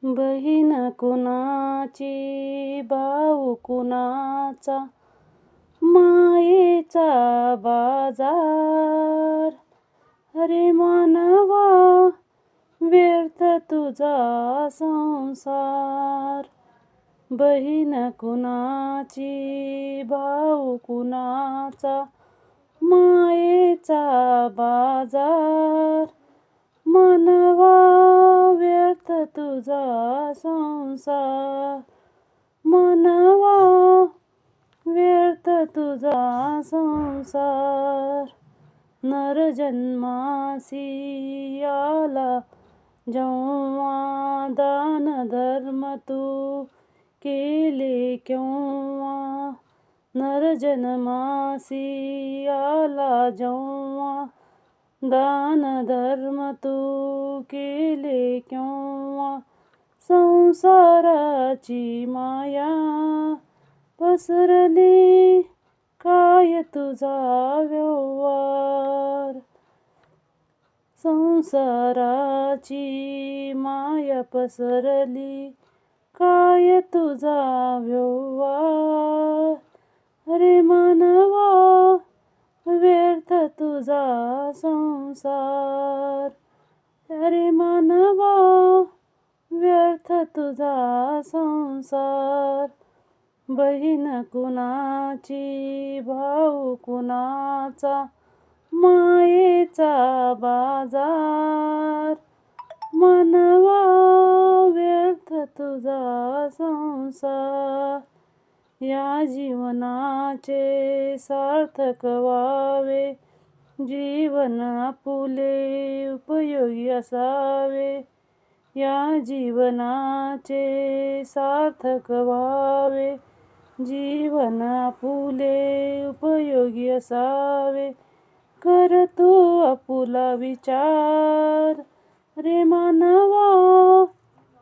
बहीण कुणाची, भाऊ कुणाचा, मायेचा बाजार. अरे मानवा, व्यर्थ तुझा संसार. बहीण कुणाची, भाऊ कुणाचा, मायेचा बाजार. मानवा, व्यर्थ तुझा संसार. मानवा, व्यर्थ तुझा संसार. नर जन्मासी आला जेव्हा, दान धर्म तू केले केव्हा. नर जन्मासी आला जेव्हा, दान धर्म तू केले केव्हा. संसाराची माया पसरली, काय तुझा व्यवहार. संसाराची माया पसरली, काय तुझा व्यवहार. अरे मानवा, व्यर्थ तुझा संसार. अरे मानवा, व्यर्थ तुझा संसार. बहीण कुणाची, भाऊ कुणाचा, मायेचा बाजार. मानवा, व्यर्थ तुझा संसार. या जीवनाचे सार्थक व्हावे, जीवन आपुले उपयोगी असावे. या जीवनाचे सार्थक व्हावे, जीवन आपुले उपयोगी असावे. कर तू आपुला विचार. रे मानवा,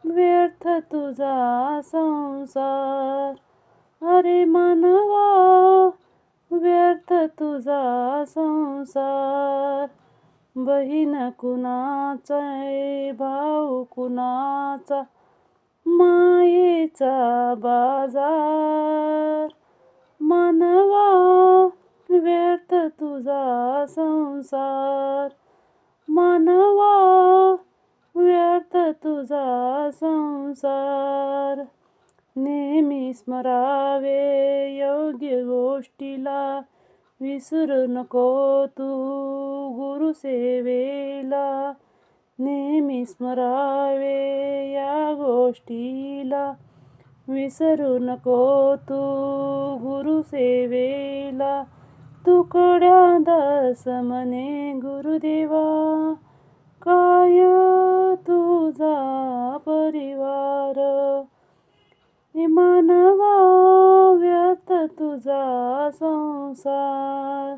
व्यर्थ तुझा संसार. अरे मानवा, व्यर्थ तुझा संसार. बहीण कुणाचा, भाऊ कुणाचा, मायेचा बाजार. मानवा, व्यर्थ तुझा संसार. मानवा, व्यर्थ तुझा संसार. नेहमी स्मरावे योग्य गोष्टीला, विसरू नको तू गुरुसेवेला. नेहमी स्मरावे या गोष्टीला, विसरू नको तू गुरुसेवेला. तुकड्या दास म्हणे गुरुदेवा, काय तुझा परिवार. हे मानवा, व्यर्थ तुझा संसार.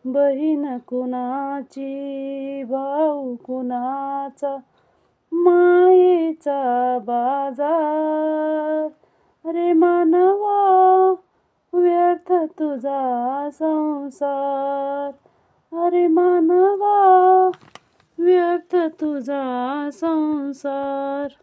बहीण कुणाची, भाऊ कुणाचा, मायेचा बाजार. अरे मानवा, व्यर्थ तुझा संसार. अरे मानवा, व्यर्थ तुझा संसार.